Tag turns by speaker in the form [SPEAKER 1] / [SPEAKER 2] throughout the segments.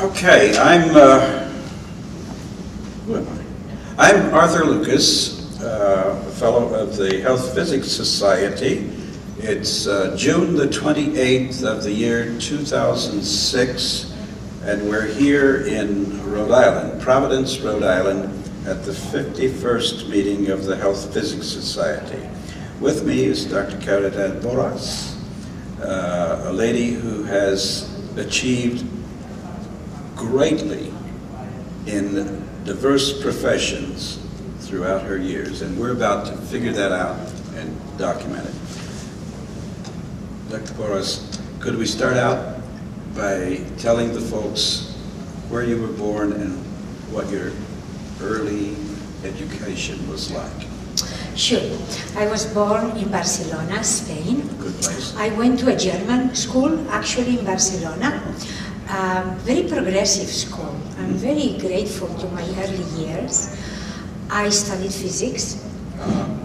[SPEAKER 1] Okay, I'm Arthur Lucas, a fellow of the Health Physics Society. It's June the 28th of the year 2006, and we're here in Rhode Island, Providence, Rhode Island, at the 51st meeting of the Health Physics Society. With me is Dr. Caridad Borras, a lady who has achieved greatly in diverse professions throughout her years, and we're about to figure that out and document it. Dr. Borras, could we start out by telling the folks where you were born and what your early education was like?
[SPEAKER 2] Sure. I was born in Barcelona, Spain.
[SPEAKER 1] Good place.
[SPEAKER 2] I went to a German school, actually in Barcelona. Very progressive school. I'm very grateful to my early years. I studied physics.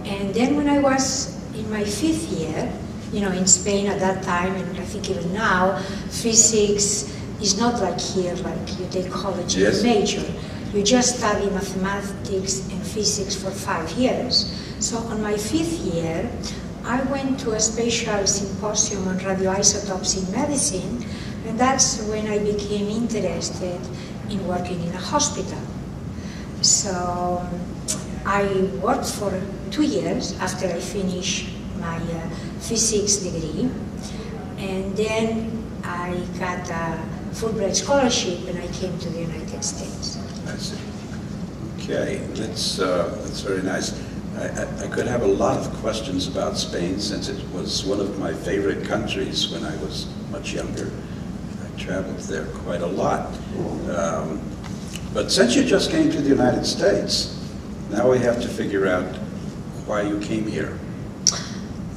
[SPEAKER 2] And then when I was in my 5th year, you know, in Spain at that time, and I think even now, physics is not like here, like you take college and major. You just study mathematics and physics for 5 years. So on my 5th year, I went to a special symposium on radioisotopes in medicine, and that's when I became interested in working in a hospital. So I worked for 2 years after I finished my physics degree, and then I got a Fulbright scholarship and I came to the United States.
[SPEAKER 1] I see. Okay, that's very nice. I could have a lot of questions about Spain, since it was one of my favorite countries when I was much younger. I traveled there quite a lot. But since you just came to the United States, now we have to figure out why you came here.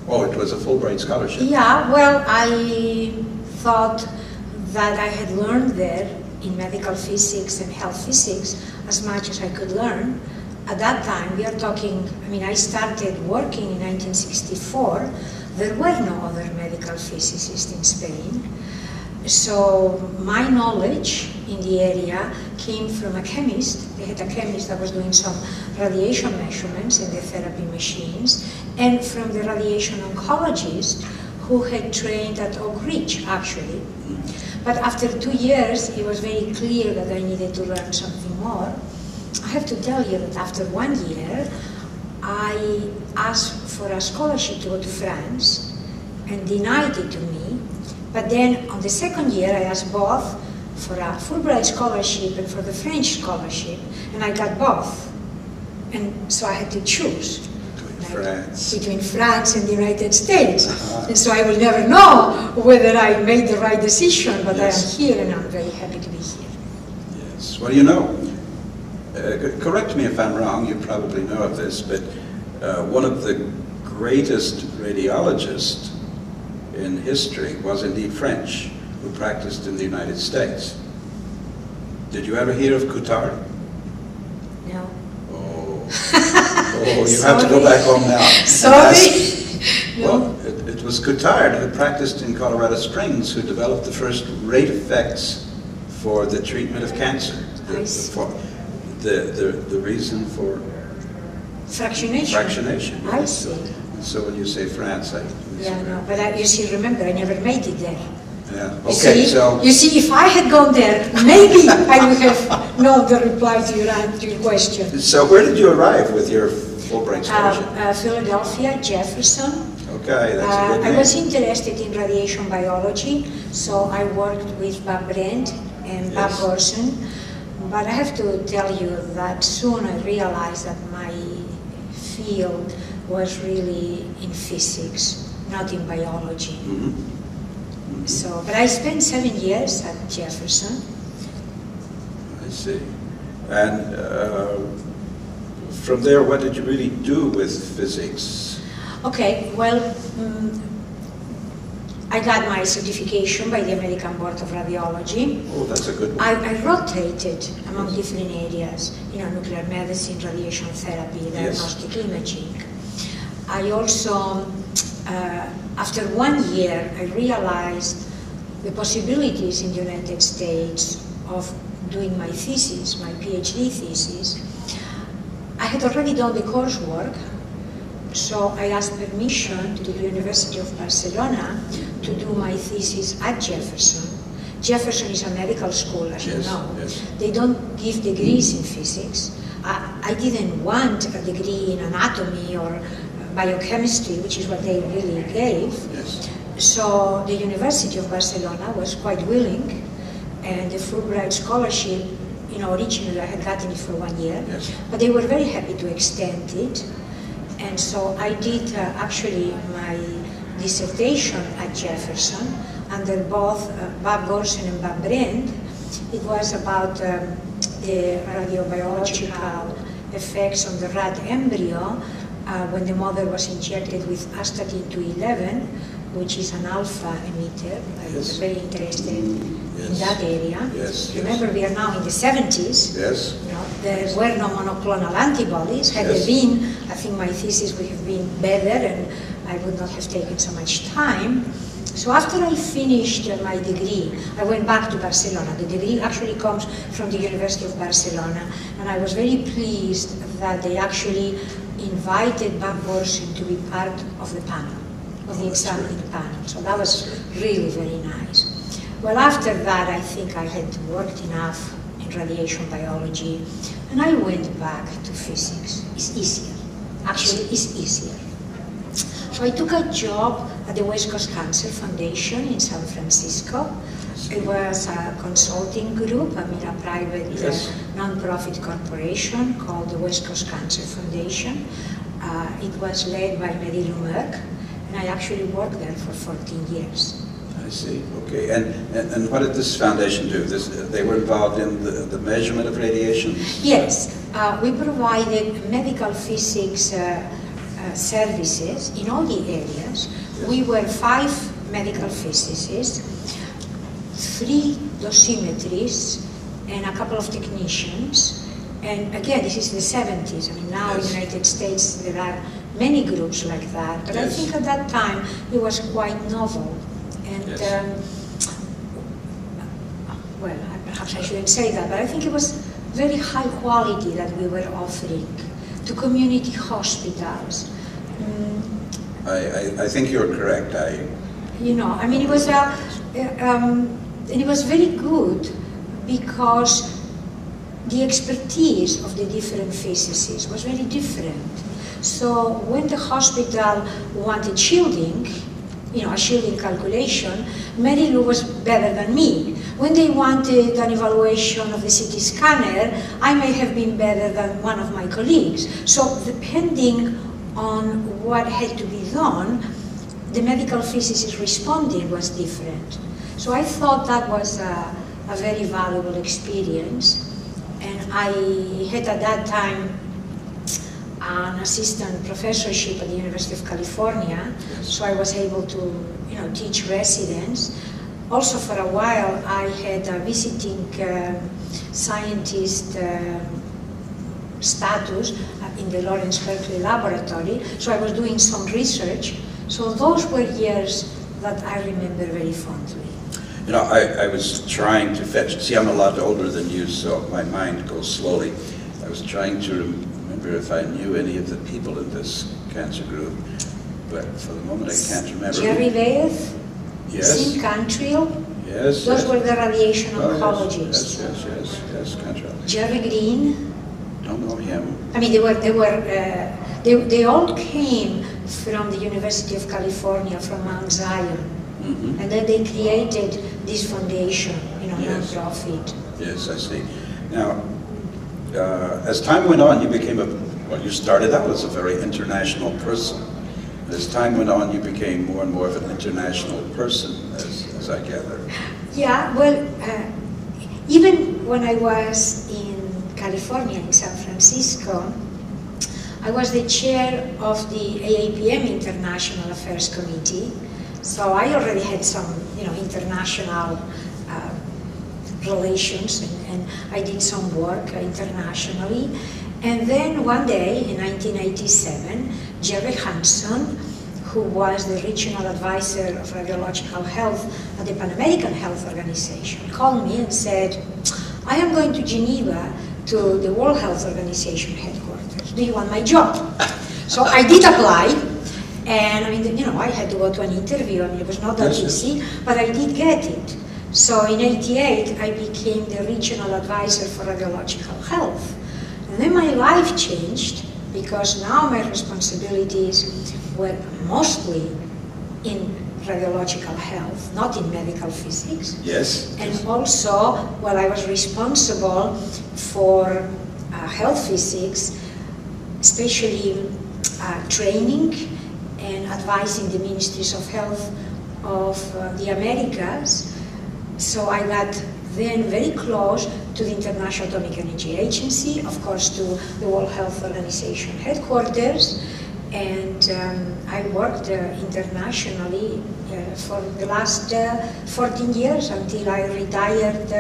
[SPEAKER 1] Oh, it was a Fulbright scholarship.
[SPEAKER 2] Yeah, well, I thought that I had learned there in medical physics and health physics as much as I could learn. At that time, we are talking, I mean, I started working in 1964. There were no other medical physicists in Spain. So my knowledge in the area came from a chemist. They had a chemist that was doing some radiation measurements in the therapy machines, and from the radiation oncologist who had trained at Oak Ridge, actually. But after 2 years, it was very clear that I needed to learn something more. I have to tell you that after 1 year, I asked for a scholarship to go to France and denied it to me. But then on the 2nd year, I asked both for a Fulbright scholarship and for the French scholarship, and I got both. And so I had to choose between France and the United States. And so I will never know whether I made the right decision, but I am here and I'm very happy to be here.
[SPEAKER 1] Yes, well, you know, correct me if I'm wrong, you probably know of this, but one of the greatest radiologists in history was indeed French, who practiced in the United States. Did you ever hear of Coutard?
[SPEAKER 2] No.
[SPEAKER 1] Oh, you have to go back home now.
[SPEAKER 2] Sorry.
[SPEAKER 1] Well, it was Coutard who practiced in Colorado Springs who developed the first rate effects for the treatment of cancer. The reason for fractionation.
[SPEAKER 2] I see.
[SPEAKER 1] So when you say France,
[SPEAKER 2] but you see, remember, I never made it there.
[SPEAKER 1] Yeah. Okay.
[SPEAKER 2] You see, if I had gone there, maybe I would have known the reply to your question.
[SPEAKER 1] So where did you arrive with your Fulbright scholarship?
[SPEAKER 2] Philadelphia, Jefferson.
[SPEAKER 1] Okay, that's a good name.
[SPEAKER 2] I was interested in radiation biology, so I worked with Bob Brent and Bob Gorson. But I have to tell you that soon I realized that my field was really in physics, not in biology. So, but I spent 7 years at Jefferson.
[SPEAKER 1] I see. And from there, what did you really do with physics?
[SPEAKER 2] Okay, well, I got my certification by the American Board of Radiology.
[SPEAKER 1] Oh, that's a good one.
[SPEAKER 2] I rotated among different areas, you know, nuclear medicine, radiation therapy, diagnostic imaging. I also, after 1 year, I realized the possibilities in the United States of doing my thesis, my PhD thesis, I had already done the coursework, so I asked permission to the University of Barcelona to do my thesis at Jefferson. Jefferson is a medical school, as you know.
[SPEAKER 1] Yes.
[SPEAKER 2] They don't give degrees in physics. I didn't want a degree in anatomy or biochemistry, which is what they really gave.
[SPEAKER 1] Yes.
[SPEAKER 2] So the University of Barcelona was quite willing, and the Fulbright scholarship, originally I had gotten it for 1 year,
[SPEAKER 1] Yes.
[SPEAKER 2] but they were very happy to extend it. And so I did actually my dissertation at Jefferson under both Bob Gorson and Bob Brand. It was about the radiobiological effects on the rat embryo when the mother was injected with astatine 211, which is an alpha emitter. I was very interested in that area.
[SPEAKER 1] Yes.
[SPEAKER 2] Remember, we are now in the 70s.
[SPEAKER 1] Yes.
[SPEAKER 2] There were no monoclonal antibodies. Had there been, I think my thesis would have been better and I would not have taken so much time. So after I finished my degree, I went back to Barcelona. The degree actually comes from the University of Barcelona, and I was very pleased that they actually invited Bob Gorson to be part of the panel, of the examining panel. So that was really very nice. Well, after that, I think I had worked enough in radiation biology, and I went back to physics. It's easier. Actually, it's easier. So I took a job at the West Coast Cancer Foundation in San Francisco. It was a consulting group, a private non-profit corporation called the West Coast Cancer Foundation. It was led by Mary Lou Merck, and I actually worked there for 14 years.
[SPEAKER 1] I see. Okay. And what did this foundation do? They were involved in the measurement of radiation?
[SPEAKER 2] Yes. We provided medical physics services in all the areas. We were 5 medical physicists, 3 dosimetrists, and a couple of technicians. And again, this is the 70s. I mean, now in the United States there are many groups like that, but I think at that time it was quite novel. And well, perhaps I shouldn't say that, but I think it was very high quality that we were offering to community hospitals.
[SPEAKER 1] I think you're correct.
[SPEAKER 2] I mean, it was and it was very good because the expertise of the different physicists was very different. So when the hospital wanted shielding, a shielding calculation, Mary Lou was better than me. When they wanted an evaluation of the CT scanner, I may have been better than one of my colleagues. So depending on what had to be done, the medical physicist responding was different. So I thought that was a very valuable experience. And I had at that time an assistant professorship at the University of California, so I was able to teach residents. Also for a while I had a visiting scientist status in the Lawrence Berkeley Laboratory, so I was doing some research. So those were years that I remember very fondly.
[SPEAKER 1] I was trying to fetch, see, I'm a lot older than you, so my mind goes slowly. I was trying to remember if I knew any of the people in this cancer group, but for the moment I can't remember.
[SPEAKER 2] Jerry Bath,
[SPEAKER 1] Sim
[SPEAKER 2] Cantrill,
[SPEAKER 1] those
[SPEAKER 2] were the radiation oncologists.
[SPEAKER 1] Yes, Cantrill.
[SPEAKER 2] Jerry Green.
[SPEAKER 1] Don't know him.
[SPEAKER 2] I mean, they all came from the University of California, from Mount Zion. Mm-hmm. And then they created this foundation, non-profit.
[SPEAKER 1] Yes, I see. Now, as time went on, you became you started out as a very international person. As time went on, you became more and more of an international person, as I gather. Yeah,
[SPEAKER 2] well, even when I was in California, in San Francisco, I was the chair of the AAPM International Affairs Committee. So I already had some, international relations, and I did some work internationally. And then one day in 1987, Jerry Hanson, who was the regional advisor of radiological health at the Pan American Health Organization, called me and said, I am going to Geneva to the World Health Organization headquarters. Do you want my job? So I did apply, and I mean, you know, I had to go to an interview. I mean, it was not that easy, but I did get it. So in '88, I became the regional advisor for radiological health. And then my life changed, because now my responsibilities were mostly in radiological health, not in medical physics.
[SPEAKER 1] Yes.
[SPEAKER 2] And also, well, I was responsible for health physics, especially training and advising the ministries of health of the Americas. So I got then very close to the International Atomic Energy Agency, of course to the World Health Organization headquarters, and I worked internationally for the last 14 years until I retired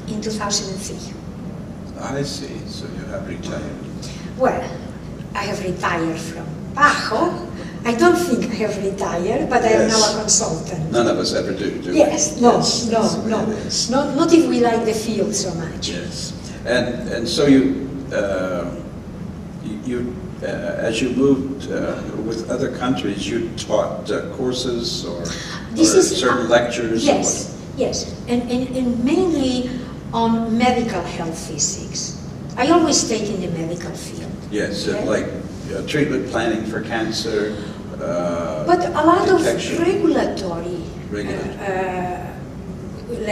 [SPEAKER 2] in 2003.
[SPEAKER 1] I see, so you have retired.
[SPEAKER 2] Well, I have retired from PAHO. I don't think I have retired, but I am now a consultant.
[SPEAKER 1] None of us ever do we?
[SPEAKER 2] Yes, no. Not if we like the field so much.
[SPEAKER 1] Yes, and so you as you moved with other countries, you taught courses or certain lectures?
[SPEAKER 2] Yes, yes, and mainly on medical health physics. I always stayed in the medical field.
[SPEAKER 1] Yes, like treatment planning for cancer.
[SPEAKER 2] But a lot
[SPEAKER 1] detection.
[SPEAKER 2] of regulatory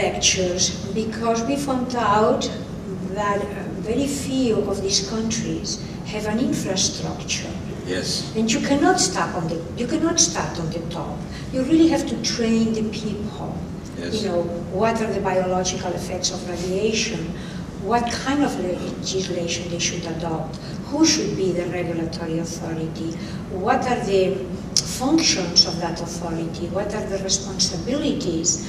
[SPEAKER 2] lectures, because we found out that very few of these countries have an infrastructure.
[SPEAKER 1] Yes.
[SPEAKER 2] And you cannot start on the top. You really have to train the people.
[SPEAKER 1] Yes.
[SPEAKER 2] You know, what are the biological effects of radiation? What kind of legislation they should adopt? Who should be the regulatory authority? What are the functions of that authority? What are the responsibilities?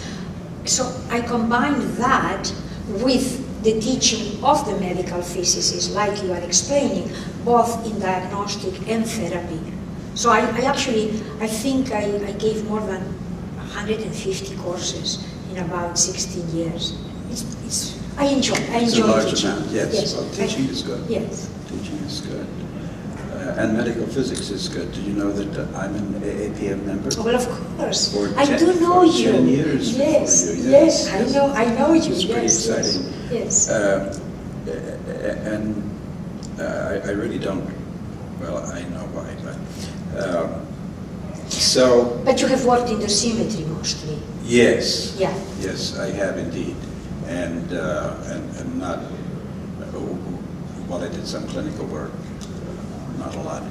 [SPEAKER 2] So I combined that with the teaching of the medical physicists, like you are explaining, both in diagnostic and therapy. So I think I gave more than 150 courses in about 16 years. I enjoy
[SPEAKER 1] It's a large
[SPEAKER 2] teaching.
[SPEAKER 1] amount, yes. Well, teaching is good.
[SPEAKER 2] Yes.
[SPEAKER 1] Teaching is good. And medical physics is good. Do you know that I'm an AAPM member?
[SPEAKER 2] Oh, well, of course.
[SPEAKER 1] I
[SPEAKER 2] do know you.
[SPEAKER 1] 10 years
[SPEAKER 2] yes,
[SPEAKER 1] before you.
[SPEAKER 2] Yes, I know you.
[SPEAKER 1] It's pretty exciting.
[SPEAKER 2] Yes.
[SPEAKER 1] And I really don't, well, I know why, but so.
[SPEAKER 2] But you have worked in dosimetry mostly.
[SPEAKER 1] Yes.
[SPEAKER 2] Yeah.
[SPEAKER 1] Yes, I have indeed. And not, well, I did some clinical work, not a lot.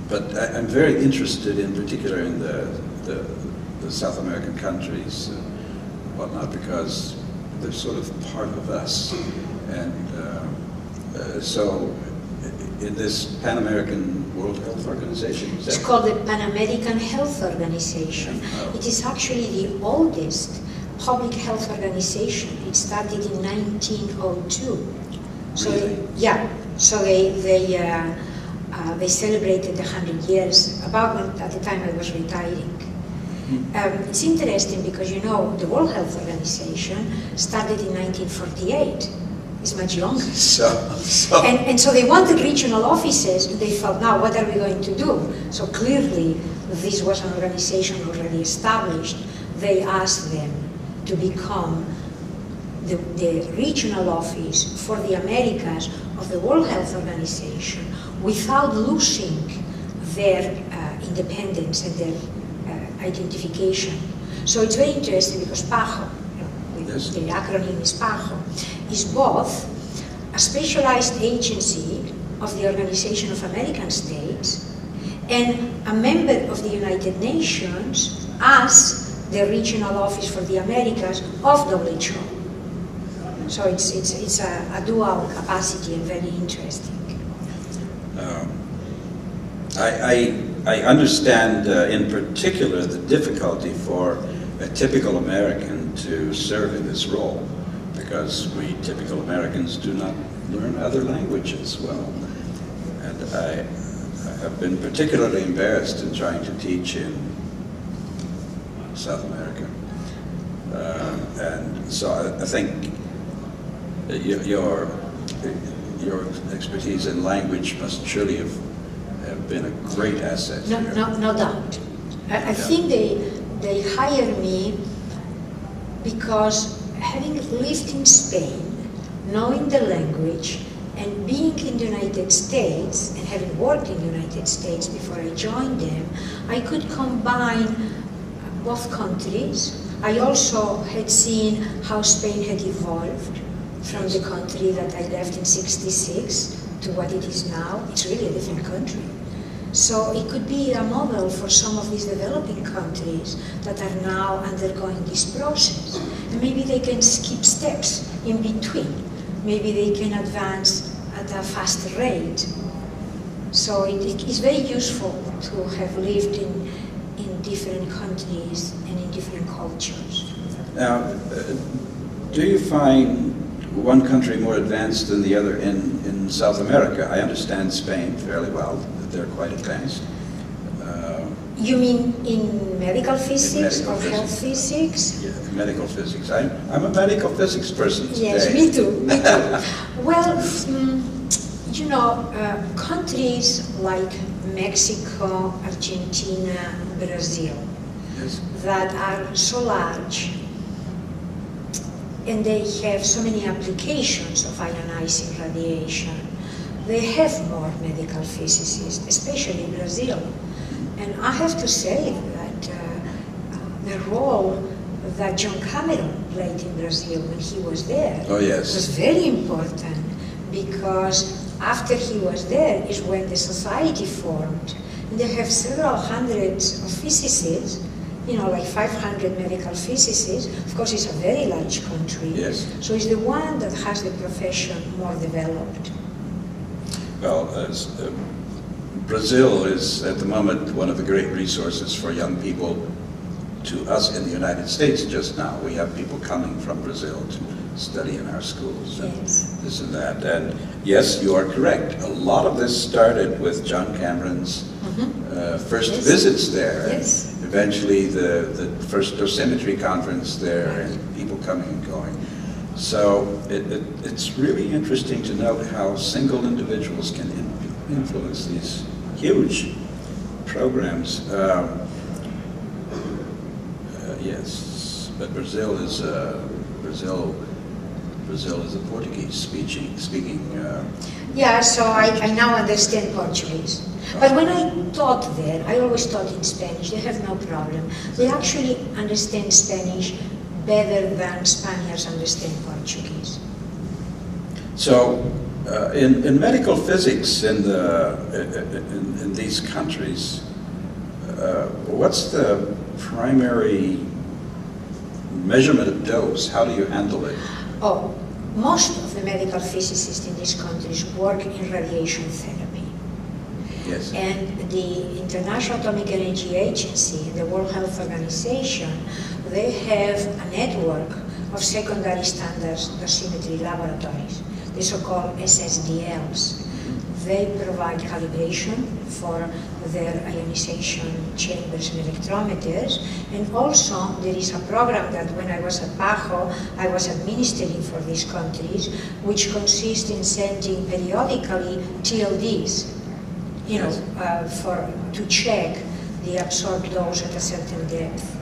[SPEAKER 1] But I'm very interested in particular in the South American countries and whatnot, because they're sort of part of us. And so in this Pan American World Health Organization,
[SPEAKER 2] it's called the Pan American Health Organization.
[SPEAKER 1] Oh.
[SPEAKER 2] It is actually the oldest public health organization. It started in 1902. So
[SPEAKER 1] really?
[SPEAKER 2] So they celebrated 100 years, about at the time I was retiring. It's interesting because, you know, the World Health Organization started in 1948. It's much longer. And so they wanted regional offices, and they thought, now what are we going to do? So clearly, this was an organization already established. They asked them to become the regional office for the Americas of the World Health Organization without losing their independence and their identification. So it's very interesting because PAHO,
[SPEAKER 1] yes.
[SPEAKER 2] The acronym is PAHO, is both a specialized agency of the Organization of American States and a member of the United Nations as the regional office for the Americas of WHO. So it's a dual capacity and very interesting.
[SPEAKER 1] I understand in particular the difficulty for a typical American to serve in this role, because we typical Americans do not learn other languages well. And have been particularly embarrassed in trying to teach in South America. And so I think your expertise in language must surely have been a great asset here.
[SPEAKER 2] No doubt. I think they hire me because having lived in Spain, knowing the language, and being in the United States, and having worked in the United States before I joined them, I could combine both countries. I also had seen how Spain had evolved from the country that I left in '66 to what it is now. It's really a different country. So it could be a model for some of these developing countries that are now undergoing this process. And maybe they can skip steps in between. Maybe they can advance at a faster rate. So it is very useful to have lived in different countries and in different cultures.
[SPEAKER 1] Now, do you find one country more advanced than the other in South America? I understand Spain fairly well, that they're quite advanced.
[SPEAKER 2] You mean in medical physics or health physics?
[SPEAKER 1] Yeah, medical physics. I'm a medical physics person today.
[SPEAKER 2] Yes, me too. Well, you know, countries like Mexico, Argentina, Brazil,
[SPEAKER 1] Yes.
[SPEAKER 2] that are so large, and they have so many applications of ionizing radiation. They have more medical physicists, especially Brazil. And I have to say that the role that John Cameron played in Brazil when he was there was very important, because after he was there is when the society formed. And they have several hundreds of physicists, you know, like 500 medical physicists. Of course, it's a very large country.
[SPEAKER 1] Yes.
[SPEAKER 2] So it's the one that has the profession more developed.
[SPEAKER 1] Well, Brazil is at the moment one of the great resources for young people to us in the United States just now. We have people coming from Brazil to study in our schools and this and that. And yes, you are correct. A lot of this started with John Cameron's first visits there.
[SPEAKER 2] Yes.
[SPEAKER 1] And eventually the first dosimetry conference there, and people coming and going. So it's really interesting to note how single individuals can influence these huge programs. Yes, but Brazil is a Portuguese speaking.
[SPEAKER 2] Yeah, so I now understand Portuguese. But when I taught there, I always taught in Spanish. They have no problem. They actually understand Spanish better than Spaniards understand Portuguese.
[SPEAKER 1] So, in medical physics in these countries, what's the primary measurement of dose? How do you handle it?
[SPEAKER 2] Oh, most of the medical physicists in these countries work in radiation therapy.
[SPEAKER 1] Yes.
[SPEAKER 2] And the International Atomic Energy Agency, the World Health Organization, they have a network of secondary standards dosimetry laboratories, the so-called SSDLs. They provide calibration for their ionization chambers and electrometers. And also there is a program that when I was at PAHO, I was administering for these countries, which consists in sending periodically TLDs, you know, to check the absorbed dose at a certain depth.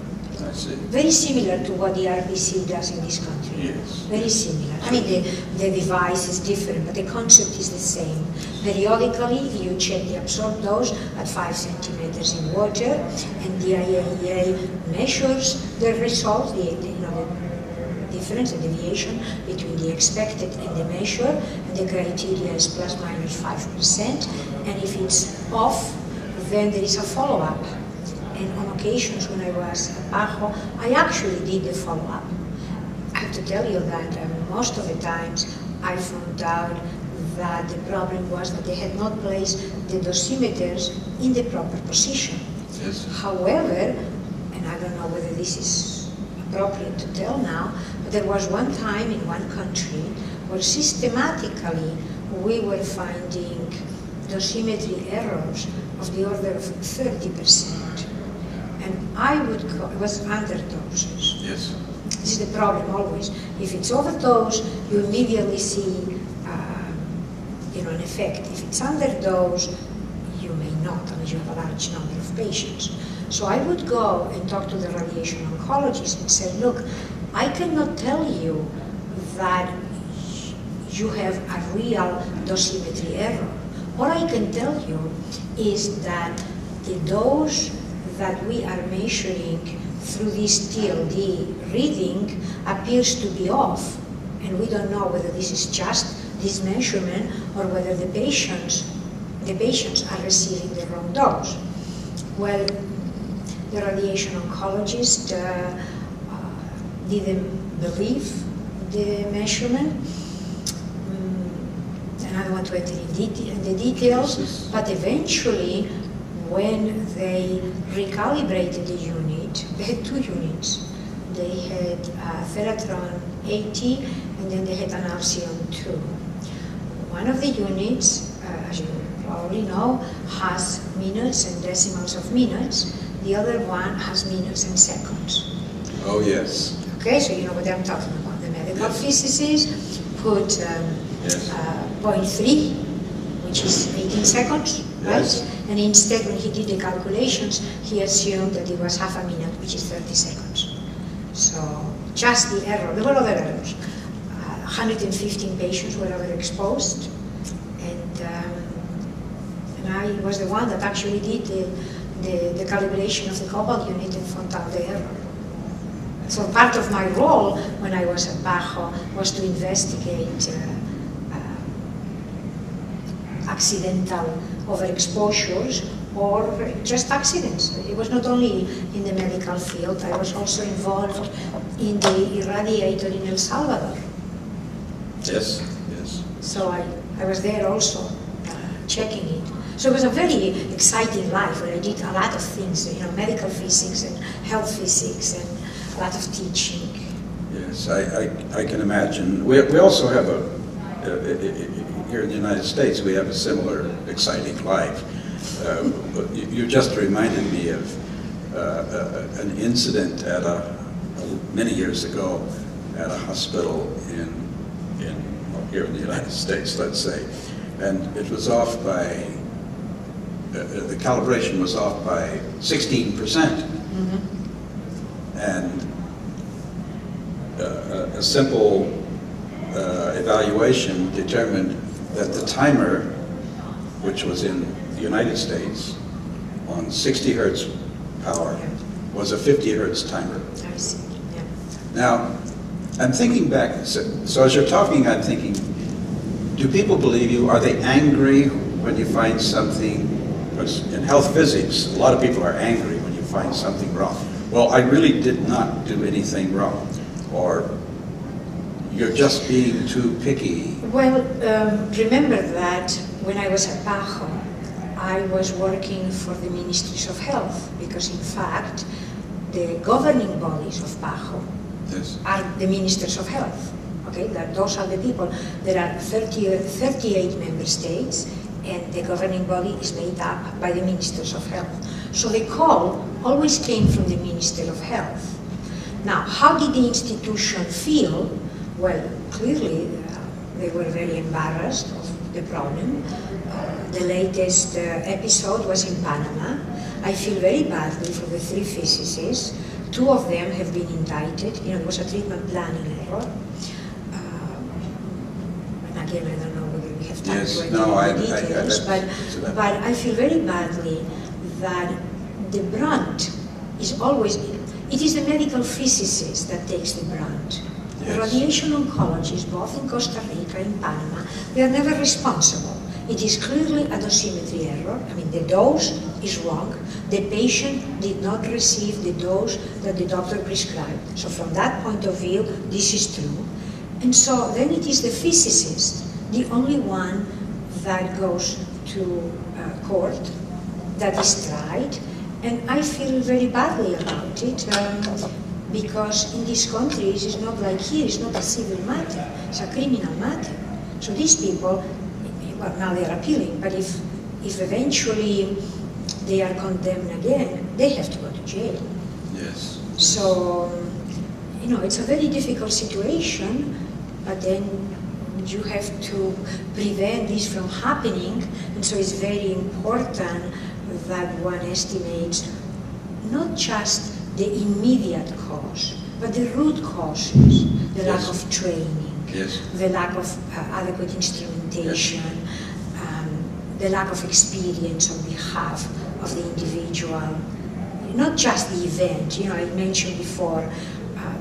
[SPEAKER 1] I see.
[SPEAKER 2] Very similar to what the RBC does in this country.
[SPEAKER 1] Yes.
[SPEAKER 2] Very similar. I mean, the device is different, but the concept is the same. Periodically, you check the absorbed dose at 5 centimeters in water, and the IAEA measures the result, the difference, the deviation between the expected and the measure, and the criteria is plus minus 5%. And if it's off, then there is a follow-up. And on occasions when I was at PAHO, I actually did the follow-up. I have to tell you that most of the times I found out that the problem was that they had not placed the dosimeters in the proper position.
[SPEAKER 1] Yes.
[SPEAKER 2] However, and I don't know whether this is appropriate to tell now, but there was one time in one country where systematically we were finding dosimetry errors of the order of 30%. And I would go, it was underdoses.
[SPEAKER 1] Yes.
[SPEAKER 2] This is the problem always. If it's overdose, you immediately see an effect. If it's underdose, you may not, unless you have a large number of patients. So I would go and talk to the radiation oncologist and say, look, I cannot tell you that you have a real dosimetry error. All I can tell you is that the dose that we are measuring through this TLD reading appears to be off, and we don't know whether this is just this measurement or whether the patients are receiving the wrong dose. Well, the radiation oncologist didn't believe the measurement. And I don't want to enter in the details, but eventually, when they recalibrated the unit, they had two units. They had Ferratron 80, and then they had an Alcyon 2. One of the units, as you probably know, has minutes and decimals of minutes. The other one has minutes and seconds.
[SPEAKER 1] Oh, yes.
[SPEAKER 2] Okay, so you know what I'm talking about. The medical physicist put 0.3, which is 18 seconds,
[SPEAKER 1] yes.
[SPEAKER 2] right? And instead, when he did the calculations, he assumed that it was half a minute, which is 30 seconds. So just the error. There were other errors. 115 patients were overexposed, and I was the one that actually did the calibration of the cobalt unit and found out the error. So part of my role when I was at Bajo was to investigate accidental overexposures or just accidents. It was not only in the medical field, I was also involved in the irradiator in El Salvador.
[SPEAKER 1] Yes, yes.
[SPEAKER 2] So I was there also checking it. So it was a very exciting life where I did a lot of things, medical physics and health physics and a lot of teaching.
[SPEAKER 1] Yes, I can imagine. We also have here in the United States, we have a similar exciting life. You just reminded me of an incident at many years ago at a hospital here in the United States, let's say, and it was off by the calibration was off by 16%, and a simple evaluation determined that the timer, which was in the United States on 60 hertz power, was a 50 hertz timer.
[SPEAKER 2] I see. Yeah.
[SPEAKER 1] Now, I'm thinking back, so as you're talking, I'm thinking, do people believe you? Are they angry when you find something? Because in health physics, a lot of people are angry when you find something wrong. Well, I really did not do anything wrong. Or you're just being too picky.
[SPEAKER 2] Well, remember that when I was at Bajo, I was working for the Ministries of Health, because in fact, the governing bodies of Bajo are the Ministers of Health. Okay, those are the people. There are 38 member states, and the governing body is made up by the Ministers of Health. So the call always came from the Minister of Health. Now, how did the institution feel? Well, clearly, they were very embarrassed of the problem. The latest episode was in Panama. I feel very badly for the 3 physicists. 2 of them have been indicted. It was a treatment planning error. And again, I don't know whether we have time to enter into details, but I feel very badly that the brunt is always, it is the medical physicist that takes the brunt. The radiation oncologists, both in Costa Rica and Panama, they are never responsible. It is clearly a dosimetry error. I mean, the dose is wrong. The patient did not receive the dose that the doctor prescribed. So from that point of view, this is true. And so then it is the physicist, the only one that goes to court, that is tried. And I feel very badly about it. Because in these countries, it's not like here, it's not a civil matter, it's a criminal matter. So these people, well, now they're appealing, but if eventually they are condemned again, they have to go to jail.
[SPEAKER 1] Yes.
[SPEAKER 2] So, you know, it's a very difficult situation, but then you have to prevent this from happening, and so it's very important that one estimates not just the immediate cause, but the root causes, the
[SPEAKER 1] Yes.
[SPEAKER 2] lack of training,
[SPEAKER 1] Yes.
[SPEAKER 2] the lack of adequate instrumentation, the lack of experience on behalf of the individual, not just the event. You know, I mentioned before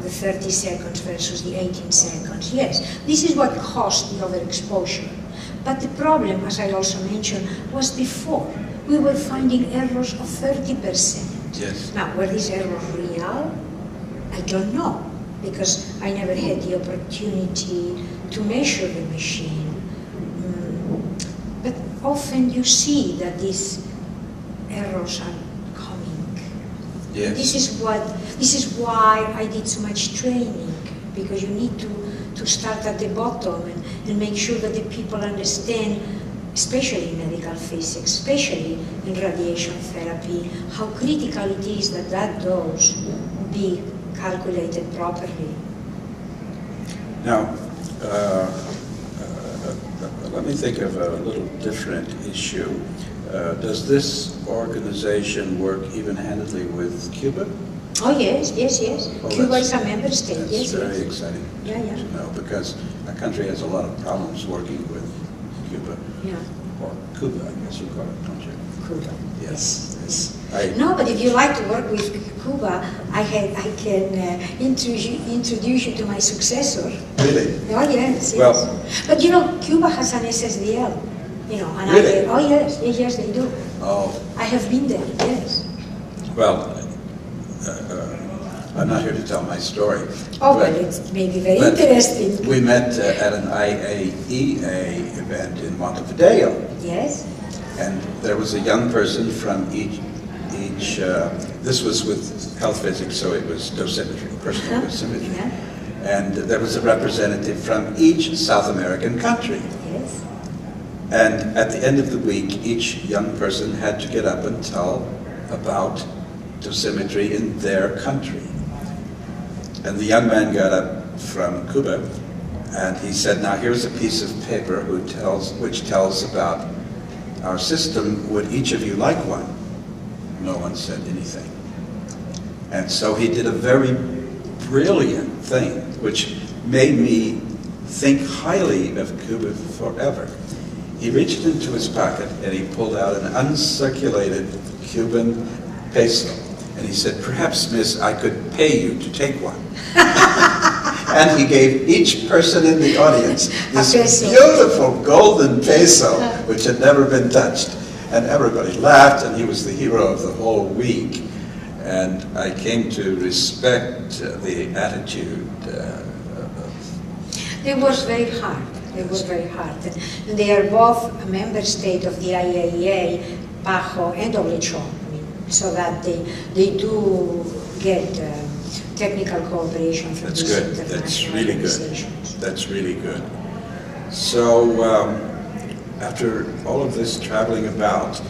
[SPEAKER 2] the 30 seconds versus the 18 seconds. Yes, this is what caused the overexposure. But the problem, as I also mentioned, was before. We were finding errors of 30%.
[SPEAKER 1] Yes.
[SPEAKER 2] Now, were these errors real? I don't know, because I never had the opportunity to measure the machine. But often you see that these errors are coming.
[SPEAKER 1] Yes.
[SPEAKER 2] This is why I did so much training, because you need to start at the bottom and make sure that the people understand, especially in medical physics, especially in radiation therapy, how critical it is that that dose be calculated properly.
[SPEAKER 1] Now, let me think of a little different issue. Does this organization work even-handedly with Cuba?
[SPEAKER 2] Oh yes, yes, yes.
[SPEAKER 1] Oh,
[SPEAKER 2] Cuba is a member state,
[SPEAKER 1] That's
[SPEAKER 2] yes,
[SPEAKER 1] very
[SPEAKER 2] yes.
[SPEAKER 1] exciting
[SPEAKER 2] Yeah, yeah.
[SPEAKER 1] to know, because our country has a lot of problems working with Cuba,
[SPEAKER 2] Yeah,
[SPEAKER 1] or Cuba, I guess you call it, don't you?
[SPEAKER 2] Cuba.
[SPEAKER 1] Yes, yes.
[SPEAKER 2] No, but if you like to work with Cuba, I can introduce you to my successor.
[SPEAKER 1] Really?
[SPEAKER 2] Oh yes, yes.
[SPEAKER 1] Well,
[SPEAKER 2] but you know, Cuba has an SSDL. You know, and
[SPEAKER 1] Really?
[SPEAKER 2] oh yes, yes, yes, they do.
[SPEAKER 1] Oh,
[SPEAKER 2] I have been there. Yes.
[SPEAKER 1] well, I'm not here to tell my story.
[SPEAKER 2] Oh,
[SPEAKER 1] but-
[SPEAKER 2] well, it's maybe very
[SPEAKER 1] but
[SPEAKER 2] interesting.
[SPEAKER 1] We met at an IAEA event in Montevideo,
[SPEAKER 2] Yes.
[SPEAKER 1] and there was a young person from each this was with health physics, so it was dosimetry, personal dosimetry.
[SPEAKER 2] Yeah.
[SPEAKER 1] And there was a representative from each South American country.
[SPEAKER 2] Yes.
[SPEAKER 1] And at the end of the week, each young person had to get up and tell about dosimetry in their country. And the young man got up from Cuba, and he said, now here's a piece of paper which tells about our system. Would each of you like one? No one said anything. And so he did a very brilliant thing, which made me think highly of Cuba forever. He reached into his pocket and he pulled out an uncirculated Cuban peso. And he said, perhaps, miss, I could pay you to take one. And he gave each person in the audience this beautiful golden peso, which had never been touched. And everybody laughed, and he was the hero of the whole week. And I came to respect the attitude
[SPEAKER 2] It was very hard. It was very hard. And they are both a member state of the IAEA, PAHO, and WHO. I mean, so that they do get technical cooperation from
[SPEAKER 1] That's
[SPEAKER 2] these
[SPEAKER 1] good.
[SPEAKER 2] international
[SPEAKER 1] That's really good.
[SPEAKER 2] organizations.
[SPEAKER 1] That's really good. So, after all of this traveling about,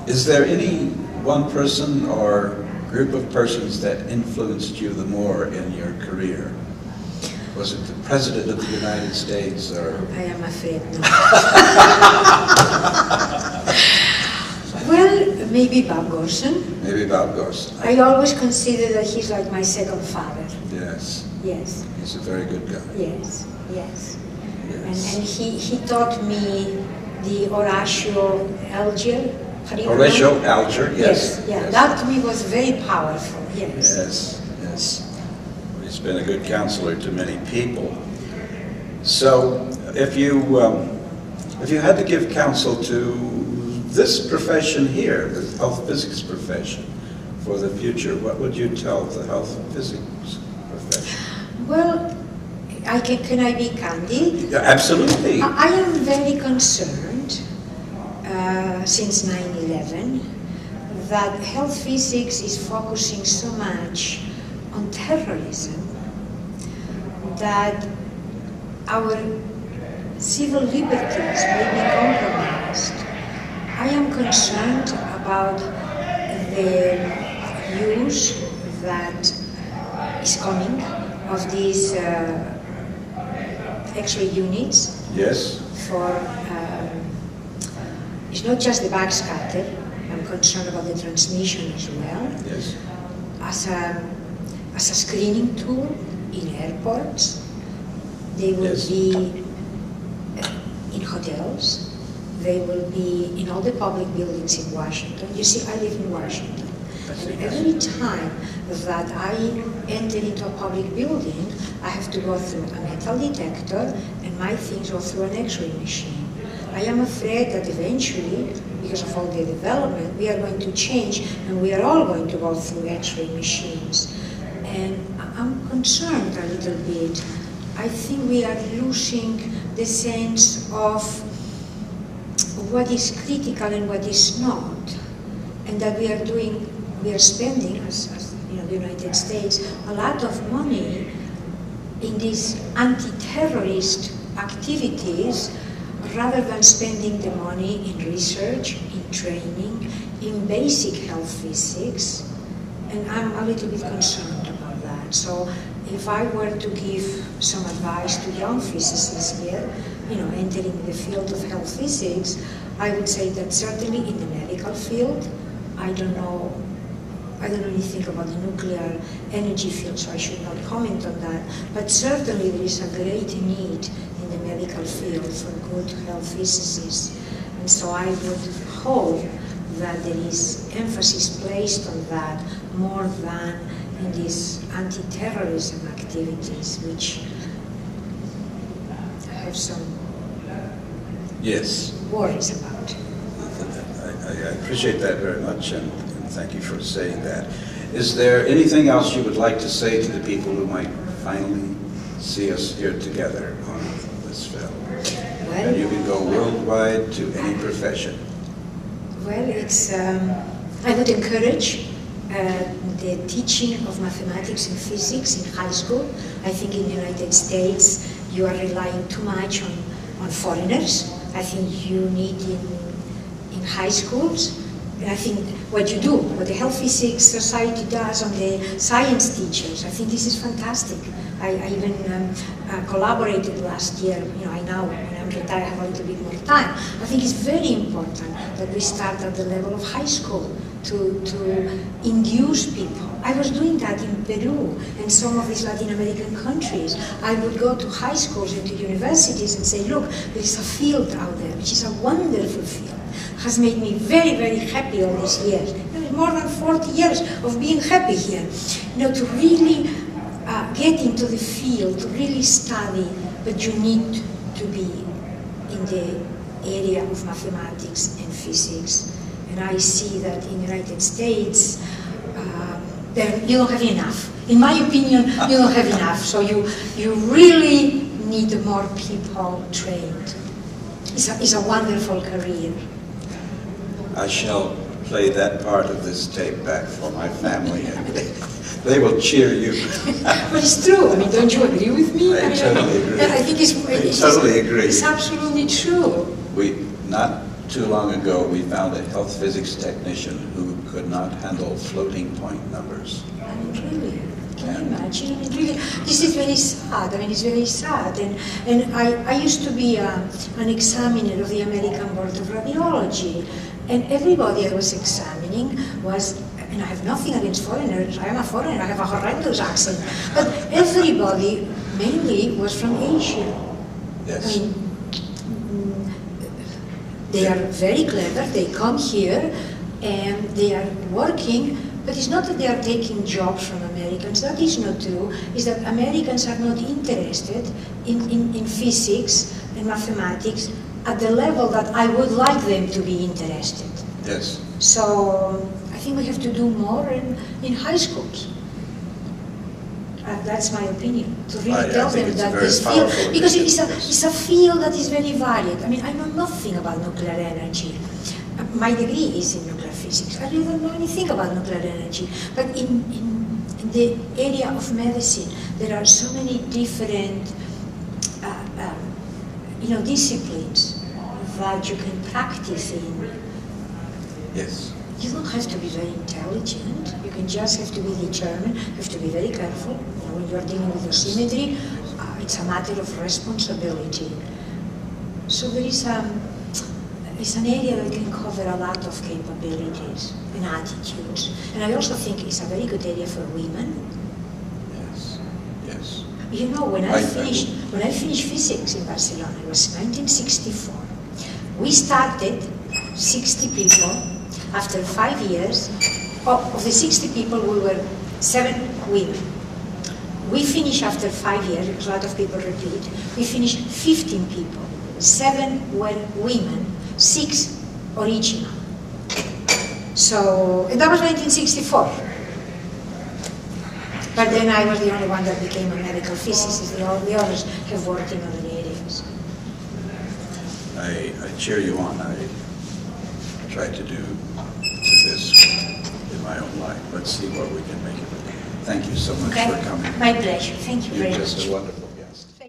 [SPEAKER 1] is there any one person or group of persons that influenced you the more in your career? Was it the President of the United States, or?
[SPEAKER 2] I am afraid not. Well, maybe Bob Gorson.
[SPEAKER 1] Maybe Bob Gorson.
[SPEAKER 2] I always consider that he's like my second father.
[SPEAKER 1] Yes.
[SPEAKER 2] Yes,
[SPEAKER 1] He's a very good guy.
[SPEAKER 2] yes, yes.
[SPEAKER 1] Yes.
[SPEAKER 2] And he taught me the Horatio Alger. How do you
[SPEAKER 1] Horatio
[SPEAKER 2] pronounce it?
[SPEAKER 1] Alger, yes.
[SPEAKER 2] Yeah,
[SPEAKER 1] yes.
[SPEAKER 2] that to me was very powerful, yes.
[SPEAKER 1] Yes, yes. He's been a good counselor to many people. So, if you had to give counsel to this profession here, the health physics profession, for the future, what would you tell the health physics profession?
[SPEAKER 2] Well, can I be candid?
[SPEAKER 1] Yeah, absolutely.
[SPEAKER 2] I am very concerned since 9/11 that health physics is focusing so much on terrorism that our civil liberties may be compromised. I am concerned about the use that is coming of these X-ray units.
[SPEAKER 1] Yes.
[SPEAKER 2] For it's not just the backscatter. I'm concerned about the transmission as well.
[SPEAKER 1] Yes.
[SPEAKER 2] As a screening tool in airports, they will
[SPEAKER 1] Yes.
[SPEAKER 2] be in hotels. They will be in all the public buildings in Washington. You see, I live in Washington. And every time that I enter into a public building, I have to go through a metal detector and my things go through an X-ray machine. I am afraid that eventually, because of all the development, we are going to change and we are all going to go through X-ray machines. And I'm concerned a little bit. I think we are losing the sense of what is critical and what is not. And that we are spending, as you know, the United States, a lot of money in these anti-terrorist activities rather than spending the money in research, in training, in basic health physics. And I'm a little bit concerned about that. So if I were to give some advice to young physicists here, you know, entering the field of health physics, I would say that certainly in the medical field, I don't know anything about the nuclear energy field, so I should not comment on that. But certainly there is a great need in the medical field for good health physicists. And so I would hope that there is emphasis placed on that more than in these anti-terrorism activities, which I have some worries about.
[SPEAKER 1] I appreciate that very much, and thank you for saying that. Is there anything else you would like to say to the people who might finally see us here together on this film?
[SPEAKER 2] Well,
[SPEAKER 1] and you can go worldwide to any profession.
[SPEAKER 2] Well, it's, I would encourage the teaching of mathematics and physics in high school. I think in the United States you are relying too much on foreigners. I think you need in high schools. And I think what you do, what the Health Physics Society does on the science teachers, I think this is fantastic. I even collaborated last year. You know, I now, when I'm retired, I have a little bit more time. I think it's very important that we start at the level of high school to induce people. I was doing that in Peru and some of these Latin American countries. I would go to high schools and to universities and say, look, there is a field out there, which is a wonderful field. Has made me very, very happy all these years. More than 40 years of being happy here. You know, to really get into the field, to really study, but you need to be in the area of mathematics and physics. And I see that in the United States, you don't have enough. In my opinion, you don't have enough. So you really need more people trained. It's a wonderful career.
[SPEAKER 1] I shall play that part of this tape back for my family, and they will cheer you.
[SPEAKER 2] But it's true. I mean, don't you agree with me?
[SPEAKER 1] I totally agree.
[SPEAKER 2] I think it's
[SPEAKER 1] totally agree.
[SPEAKER 2] It's absolutely true.
[SPEAKER 1] Not too long ago, we found a health physics technician who could not handle floating point numbers.
[SPEAKER 2] I mean, really. Can you imagine? I mean, really, this is very sad. I mean, it's very sad. And I used to be an examiner of the American Board of Radiology. And everybody I was examining was, and I have nothing against foreigners, I am a foreigner, I have a horrendous accent, but everybody mainly was from Asia.
[SPEAKER 1] Yes.
[SPEAKER 2] I mean, they are very clever, they come here and they are working, but it's not that they are taking jobs from Americans. That is not true. It's that Americans are not interested in physics and mathematics at the level that I would like them to be interested.
[SPEAKER 1] Yes.
[SPEAKER 2] So I think we have to do more in high schools. That's my opinion, to really tell them that this field, because it's a field that is very varied. I mean, I know nothing about nuclear energy. My degree is in nuclear physics. I really don't know anything about nuclear energy. But in the area of medicine, there are so many different disciplines that you can practice in.
[SPEAKER 1] Yes.
[SPEAKER 2] You don't have to be very intelligent. You can just have to be determined. You have to be very careful. You know, when you're dealing with dosimetry, it's a matter of responsibility. So there is it's an area that can cover a lot of capabilities and attitudes. And I also think it's a very good area for women.
[SPEAKER 1] Yes. Yes.
[SPEAKER 2] You know, when I finished physics in Barcelona, it was 1964. We started 60 people. After 5 years, of the 60 people, we were 7 women. We finished after 5 years, because a lot of people repeat, we finished 15 people. 7 were women, 6 original. So, and that was 1964. But then I was the only one that became a medical physicist. The others have worked in other areas.
[SPEAKER 1] I cheer you on. I try to do this in my own life. Let's see what we can make of it. Thank you so much for coming.
[SPEAKER 2] My pleasure. Thank you very much.
[SPEAKER 1] You're just a wonderful